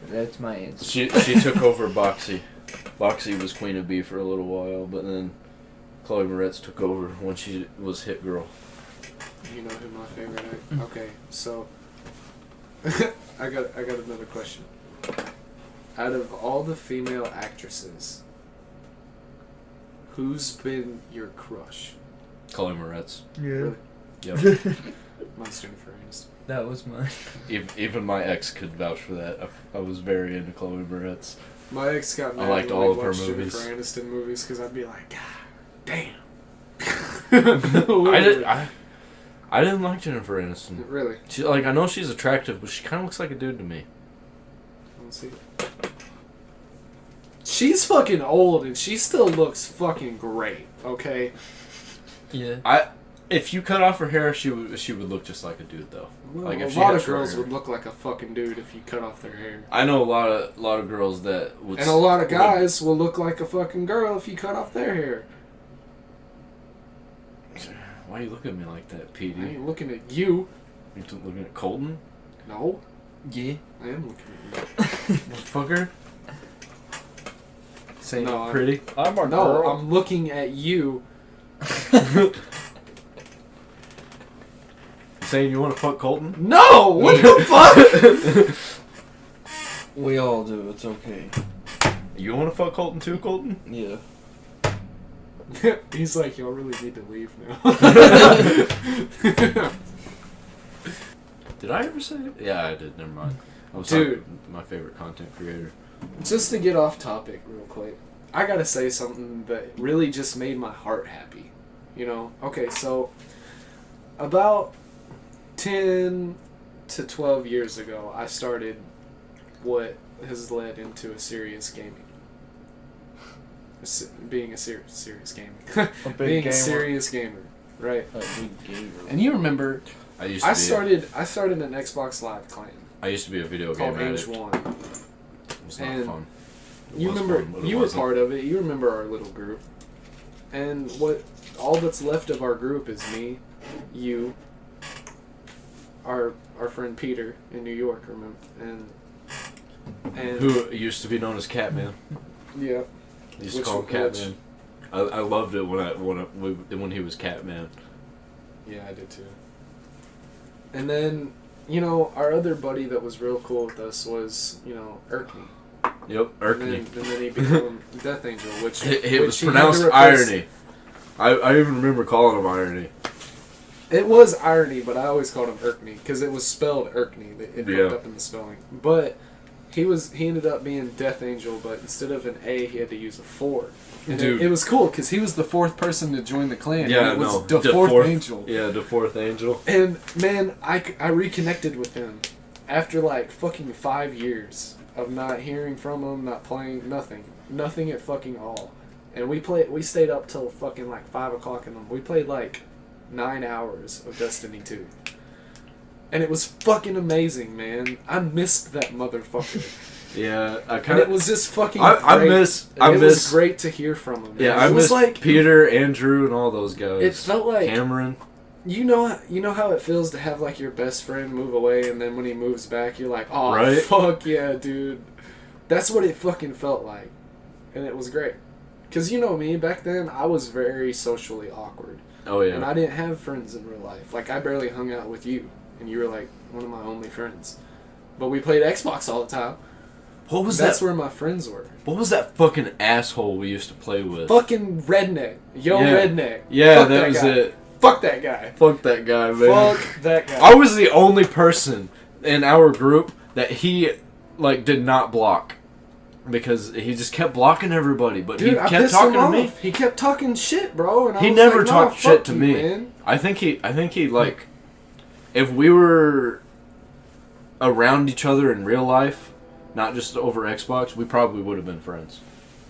That's my answer. She took over Boxy. Boxy was Queen of B for a little while, but then Chloe Moretz took over when she was Hit Girl. You know who my favorite actor? Okay, so I got another question. Out of all the female actresses, who's been your crush? Chloe Moretz. Yeah. Yep. Mine's Jennifer Aniston. That was mine. Even my ex could vouch for that. I was very into Chloe Moretz. My ex got mad I liked when all we of her watched movies. Jennifer Aniston movies because I'd be like, God damn. I didn't like Jennifer Aniston. Really? She I know she's attractive, but she kind of looks like a dude to me. Let's see. She's fucking old and she still looks fucking great. Okay. Yeah. If you cut off her hair, she would look just like a dude though. Well, Like, a if she lot had of short girls hair. would look like a fucking dude if you cut off their hair. I know a lot of girls that would. And a lot of guys will look like a fucking girl if you cut off their hair. Why are you looking at me like that, I PD? ain't looking at you. You looking at Colton, No, Yeah. I am looking at motherfucker? Saying No, you're I'm- pretty. I'm a you. No, I'm looking at you. Saying you want to fuck Colton? No! What the fuck? We all do. It's okay. You want to fuck Colton too, Colton? Yeah. He's like, y'all really need to leave now. Did I ever say it? Yeah, I did. Never mind. I was Dude. talking my favorite content creator. Just to get off topic real quick, I gotta say something that really just made my heart happy. You know? Okay, so about 10 to 12 years ago, I started what has led into a serious gaming. Being a serious gaming. A big Being gamer. a serious gamer, right? A big gamer. And you remember, I used to I be. started an Xbox Live client I used to be a video game called addict. H1. It was not and fun. It You was remember, fun, but it you were wasn't. part of it. You remember our little group. And what all that's left of our group is me, you, our friend Peter in New York, remember, and Who used to be known as Catman. Yeah. You used to Which- call him which- Catman. I loved it when he was Catman. Yeah, I did too. And then, you know, our other buddy that was real cool with us was, you know, Erkney. Yep, Erkney. And then he became Death Angel, which It was he had pronounced to replace- irony. I even remember calling him irony. It was irony, but I always called him Erkney because it was spelled Erkney. It fucked Yeah. up in the spelling. But he ended up being Death Angel, but instead of an A, he had to use a 4. And Dude. it was cool because he was the 4th person to join the clan. Yeah, and it was no. the 4th Angel. Yeah, the 4th Angel. And man, I reconnected with him after like fucking 5 years of not hearing from him, not playing, nothing at fucking all. And we stayed up till fucking like 5 o'clock in the morning. We played like 9 hours of Destiny 2. And it was fucking amazing, man. I missed that motherfucker. Yeah, I And kind it of. was just fucking I great. miss. It was great to hear from him. Yeah, man. I It was miss like Peter, Andrew, and all those guys. It felt like Cameron. you know how it feels to have like your best friend move away, and then when he moves back, you're like, oh Right? fuck yeah, dude. That's what it fucking felt like, and it was great. Cause you know me, back then I was very socially awkward, Oh yeah. and I didn't have friends in real life. Like I barely hung out with you, and you were like one of my only friends. But we played Xbox all the time. What was That's that? where my friends were. What was that fucking asshole we used to play with? Fucking redneck, yo Yeah. redneck. Yeah, Fuck that was guy. it. Fuck that guy. Fuck that guy, man. Fuck that guy. I was the only person in our group that he like did not block because he just kept blocking everybody, but Dude, he I kept pissed talking him to me. off. He kept talking shit, bro. And I He was never like, talked nah, shit fuck to you, me. Man. I think he like if we were around each other in real life, not just over Xbox, we probably would have been friends.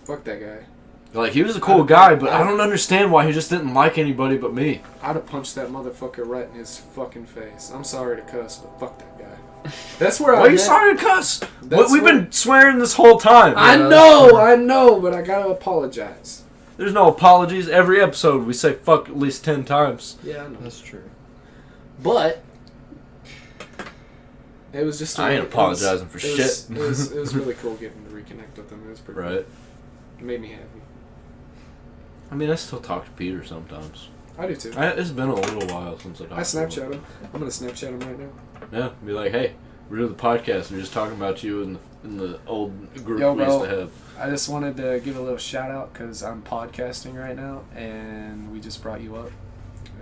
Fuck that guy. Like he was a cool guy, but I don't understand why he just didn't like anybody but me. I'd have punched that motherfucker right in his fucking face. I'm sorry to cuss, but fuck that guy. That's where Why I are you met- sorry to cuss? That's We've what- been swearing this whole time. I know, but I gotta apologize. There's no apologies. Every episode we say fuck at least 10 times. Yeah, I know. That's true. But it was just. I ain't apologizing for shit. It was really cool getting to reconnect with him. It was pretty. Right. Cool. It made me happy. I mean, I still talk to Peter sometimes. I do too. It's been a little while since I talked I to him. Snapchat him. I'm gonna Snapchat him right now. Yeah, be like, hey, we're doing the podcast. We're just talking about you in the old group Yo, we used bro. to have. I just wanted to give a little shout out because I'm podcasting right now, and we just brought you up.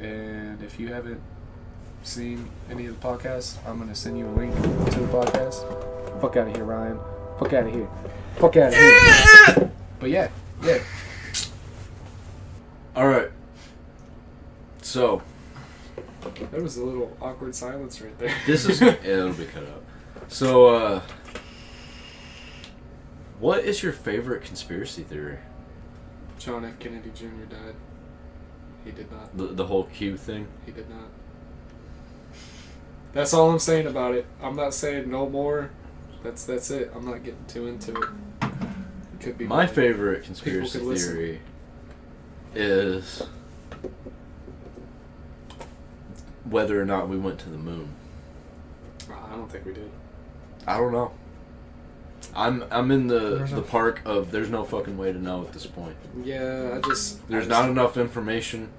And if you haven't seen any of the podcasts, I'm gonna send you a link to the podcast. Fuck out of here, Ryan. Fuck out of here. Fuck out of here. But yeah. All right. So That was a little awkward silence right there. this is yeah, it'll be cut out. So what is your favorite conspiracy theory? John F. Kennedy Jr. died. He did not. The whole Q thing. He did not. That's all I'm saying about it. I'm not saying no more. That's it. I'm not getting too into it. It could be My more. favorite conspiracy could listen. theory is whether or not we went to the moon. I don't think we did. I don't know. I'm in the park of there's no fucking way to know at this point. Yeah, There's not enough information.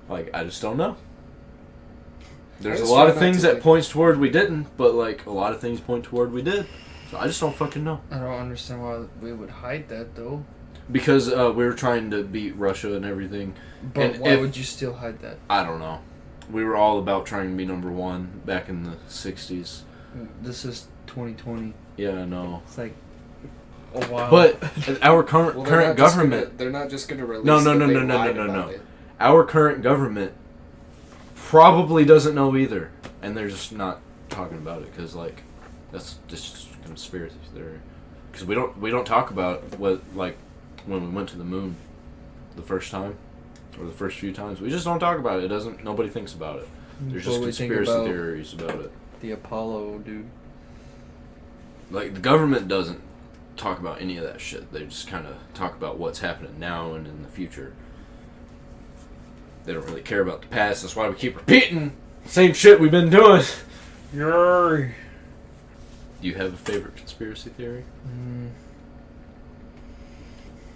Like, I just don't know. There's a just lot try of not things to that think. points toward we didn't, but like a lot of things point toward we did. So I just don't fucking know. I don't understand why we would hide that though. Because we were trying to beat Russia and everything. But And why if- would you still hide that? I don't know. We were all about trying to be number one back in the 60s. This is 2020. Yeah, I know. It's like a while. But our current government, They're not just gonna release. No, that they no, lied no. about it. our current government probably doesn't know either, and they're just not talking about it because like that's just conspiracy theory. Because we don't talk about what like when we went to the moon the first time or the first few times. We just don't talk about it. Nobody thinks about it. There's just What we think conspiracy about theories about it. the Apollo dude. Like the government doesn't talk about any of that shit. They just kind of talk about what's happening now and in the future. They don't really care about the past. That's why we keep repeating the same shit we've been doing. Yay. Do you have a favorite conspiracy theory?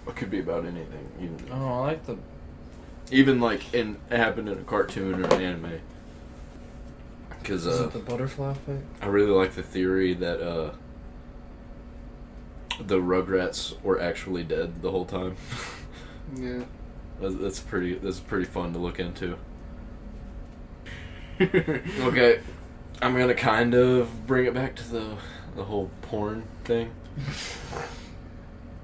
It could be about anything. Oh, I like the. Even like it happened in a cartoon or an anime. Because Is it the butterfly effect? I really like the theory that the Rugrats were actually dead the whole time. Yeah. That's pretty fun to look into. Okay, I'm gonna kind of bring it back to the whole porn thing.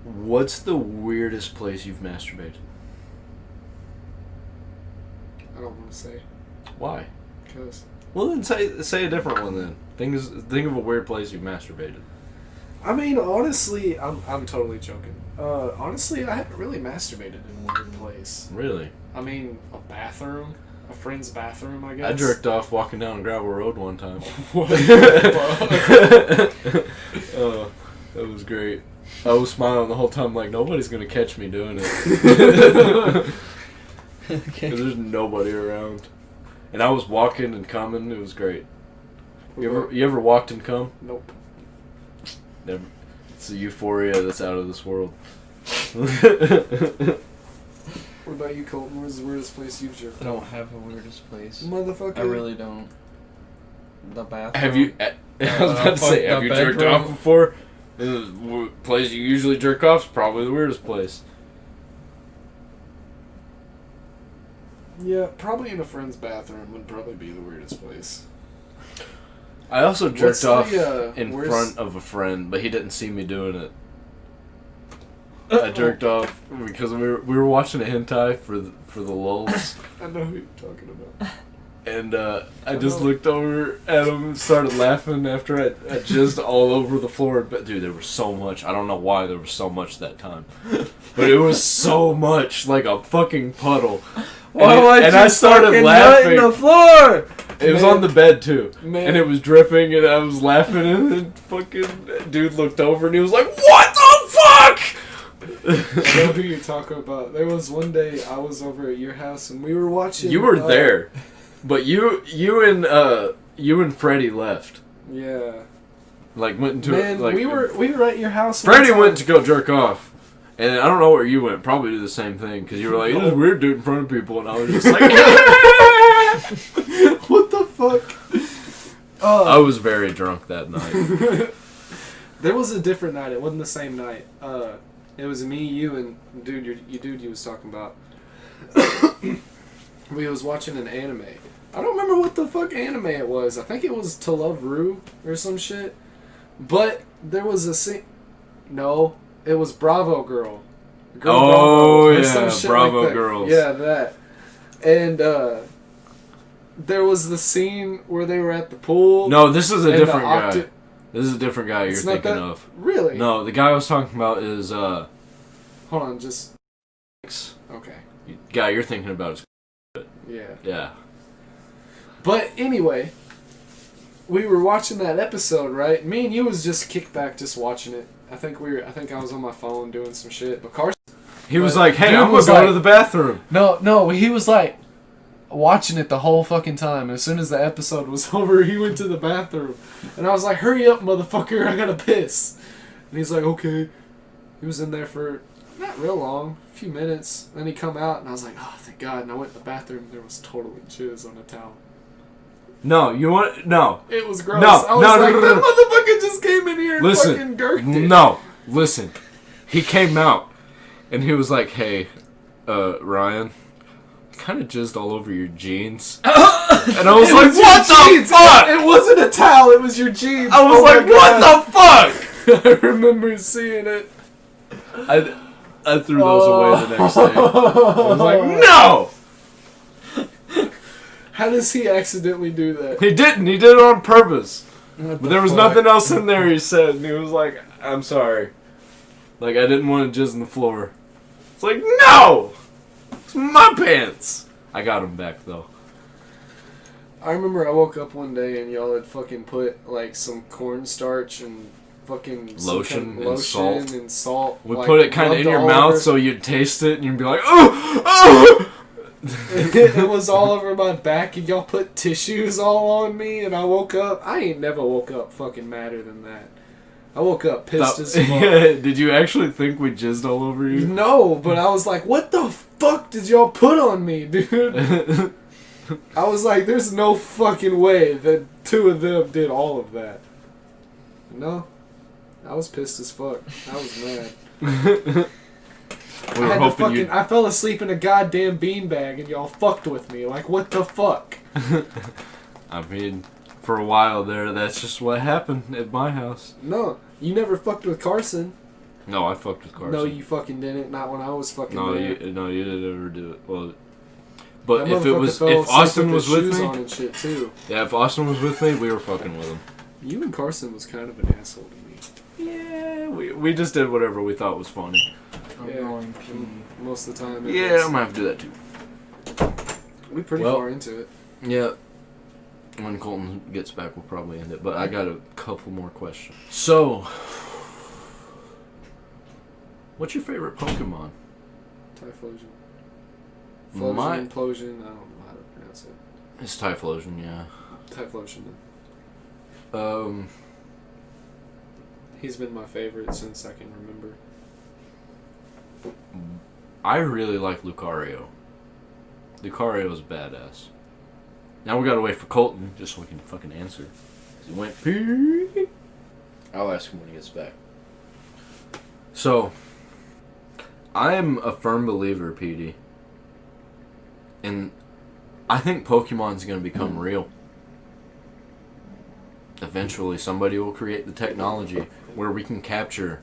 What's the weirdest place you've masturbated? I don't want to say. Why? Because. Well, then say a different one then. Think of a weird place you've masturbated. I mean, honestly, I'm totally joking. Honestly, I haven't really masturbated in a weird place. Really? I mean, a bathroom, a friend's bathroom, I guess. I jerked off walking down a gravel road one time. What the fuck? That was great. I was smiling the whole time like nobody's gonna catch me doing it. Okay. There's nobody around. And I was walking and coming, it was great. You ever walked and come? Nope. Never. It's a euphoria that's out of this world. What about you, Colton? Where's the weirdest place you've jerked I don't off? have a weirdest place. Motherfucker. I really don't. The bathroom. Have you? I was about to say, have you jerked bedroom. off before? The place you usually jerk off is probably the weirdest place. Yeah, probably in a friend's bathroom would probably be the weirdest place. I also What's jerked off the, where's- front of a friend, but he didn't see me doing it. I jerked off because we were watching a hentai for the lulz, I know who you're talking about. and I just looked over at him and started laughing after I jizzed all over the floor. But dude, there was so much. I don't know why there was so much that time, but it was so much, like a fucking puddle. And I started laughing. On the floor. It was Man. on the bed too, Man. and it was dripping, and I was laughing, and then fucking dude looked over, and he was like, "What the fuck?" I know who you're talking about. There was one day I was over at your house and we were watching. You were there, but you and Freddie left. Yeah. Like went into Man, like we were at your house. Freddie one went to time. go jerk off, and I don't know where you went. Probably do the same thing because you were like, "It was weird doing it in front of people," and I was just like, "What the fuck?" I was very drunk that night. There was a different night. It wasn't the same night. It was me, you, and dude, you was talking about. We was watching an anime. I don't remember what the fuck anime it was. I think it was To Love Ru or some shit. But there was a scene. No, it was Bravo Girl. Oh, or yeah, some shit Bravo like that. Girls. Yeah, that. And there was the scene where they were at the pool. No, this is a and different the guy. octa- This is a different guy It's you're not thinking that- of. Really? No, the guy I was talking about is Hold on, just okay. guy you're thinking about is Yeah. yeah. But anyway, we were watching that episode, right? Me and you was just kicked back, just watching it. I think I was on my phone doing some shit. But Carson, He was But like, "Hey, dude I'm gonna was go like- to the bathroom." no, he was like watching it the whole fucking time. As soon as the episode was over, he went to the bathroom, and I was like, "Hurry up, motherfucker! I gotta piss." And he's like, "Okay." He was in there for not real long, a few minutes. Then he come out, and I was like, "Oh, thank God!" And I went to the bathroom. And there was totally jizz on the towel. No, you want no. It was gross. No, I was no, like, no, no, that no. motherfucker just came in here and Listen, fucking gurked it. No, listen. He came out, and he was like, "Hey, Ryan, kind of jizzed all over your jeans." And I was It like, was your "What the jeans. fuck?" It wasn't a towel, it was your jeans. I was Oh my like, God. "What the fuck?" I remember seeing it. I threw those away the next day. I was like, "No!" How does he accidentally do that? He didn't. He did it on purpose. What But the there was fuck? nothing else in there, he said. And he was like, "I'm sorry. Like, I didn't want to jizz on the floor." It's like, "No! It's my pants!" I got him back, though. I remember I woke up one day and y'all had fucking put like some cornstarch and fucking some Lotion kind of and lotion salt. and salt. We like, put it kind of rubbed in your all mouth over- so you'd taste it and you'd be like, "Oh! Oh!" It was all over my back, and y'all put tissues all on me, and I woke up. I ain't never woke up fucking madder than that. I woke up pissed as fuck. Did you actually think we jizzed all over you? No, but I was like, what the fuck did y'all put on me, dude? I was like, there's no fucking way that two of them did all of that. No. I was pissed as fuck. I was mad. I fell asleep in a goddamn beanbag and y'all fucked with me. Like, what the fuck? I mean, for a while there, that's just what happened at my house. No, you never fucked with Carson. No, I fucked with Carson. No, you fucking didn't. Not when I was fucking there. You didn't ever do it. Well, but That if Austin was with shoes me, on and shit too. yeah, if Austin was with me, we were fucking with him. You and Carson was kind of an asshole to me. Yeah, we just did whatever we thought was funny. I'm Yeah. going pee. Most of the time. Yeah, I'm gonna have to do that too. We pretty Well- far into it. Yeah. When Colton gets back, we'll probably end it. But I got a couple more questions. So, what's your favorite Pokemon? Typhlosion. My- Implosion. I don't know how to pronounce it. It's Typhlosion, yeah. Typhlosion. He's been my favorite since I can remember. I really like Lucario. Lucario's badass. Now we gotta wait for Colton, just so we can fucking answer. 'Cause he went pee. I'll ask him when he gets back. So, I'm a firm believer, PD. And I think Pokemon's gonna become real. Eventually, somebody will create the technology where we can capture,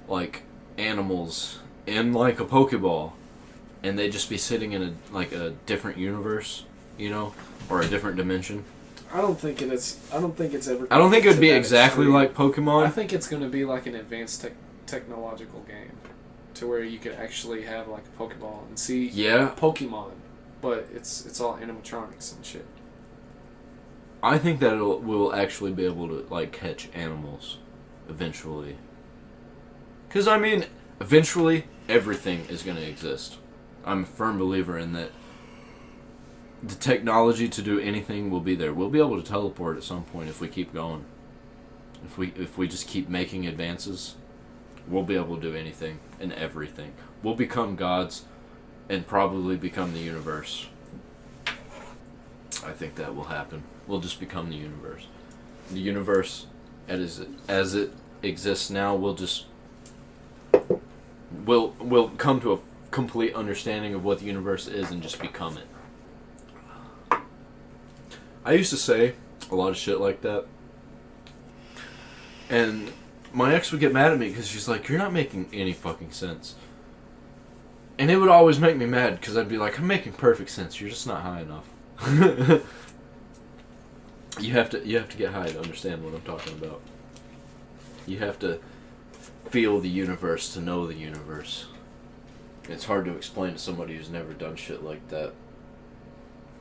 like, animals in, like, a Pokeball, and they just be sitting in a different universe, you know, or a different dimension. I don't think it's ever. I don't think it would be to that exactly extreme. like Pokemon. I think it's going to be like an advanced technological game, to where you could actually have like a Pokeball and see Yeah, Pokemon, but it's all animatronics and shit. I think that we'll actually be able to, like, catch animals eventually. Because, I mean, eventually everything is going to exist. I'm a firm believer in that. The technology to do anything will be there. We'll be able to teleport at some point if we keep going. If we just keep making advances, we'll be able to do anything and everything. We'll become gods and probably become the universe. I think that will happen. We'll just become the universe. The universe, as it exists now, will come to a complete understanding of what the universe is and just become it. I used to say a lot of shit like that, and my ex would get mad at me because she's like, "You're not making any fucking sense." And it would always make me mad because I'd be like, "I'm making perfect sense. You're just not high enough." You have to get high to understand what I'm talking about. You have to feel the universe to know the universe. It's hard to explain to somebody who's never done shit like that.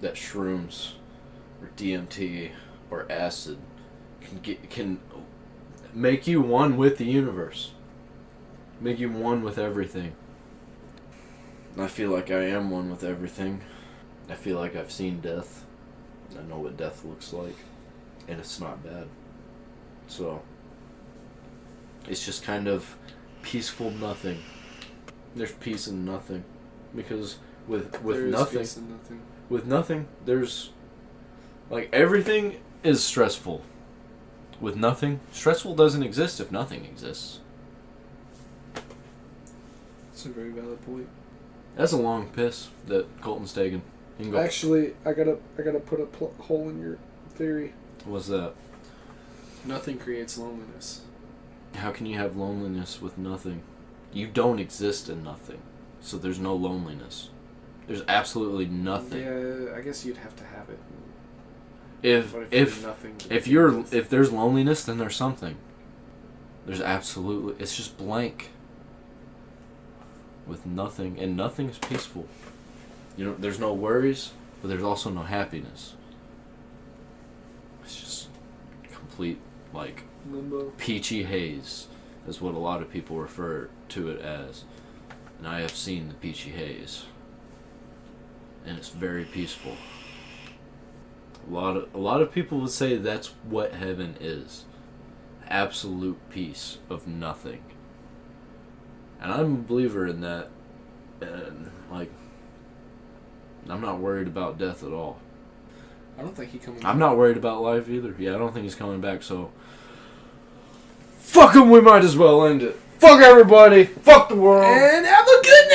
That shrooms or DMT or acid can make you one with the universe. Make you one with everything. I feel like I am one with everything. I feel like I've seen death. I know what death looks like. And it's not bad. So, it's just kind of peaceful nothing. There's peace in nothing. Because with There is nothing, peace in nothing. with nothing, there's, like, everything is stressful. With nothing, stressful doesn't exist if nothing exists. It's a very valid point. That's a long piss that Colton's taking. You can go. Actually, I gotta put a hole in your theory. What's that? Nothing creates loneliness. How can you have loneliness with nothing? You don't exist in nothing. So there's no loneliness. There's absolutely nothing. Yeah, I guess you'd have to have it. If But if nothing, if there's loneliness, then there's something. There's absolutely, it's just blank. With nothing, and nothing's peaceful. You know, there's no worries, but there's also no happiness. It's just complete, like, limbo. peachy haze is what a lot of people refer to it as. And I have seen the peachy haze. And it's very peaceful. A lot of people would say that's what heaven is. absolute peace of nothing. And I'm a believer in that. And, like, I'm not worried about death at all. I don't think he coming back. I'm not worried about life either. Yeah, I don't think he's coming back, so... Fuck him, we might as well end it. Fuck everybody. Fuck the world. And have a good night!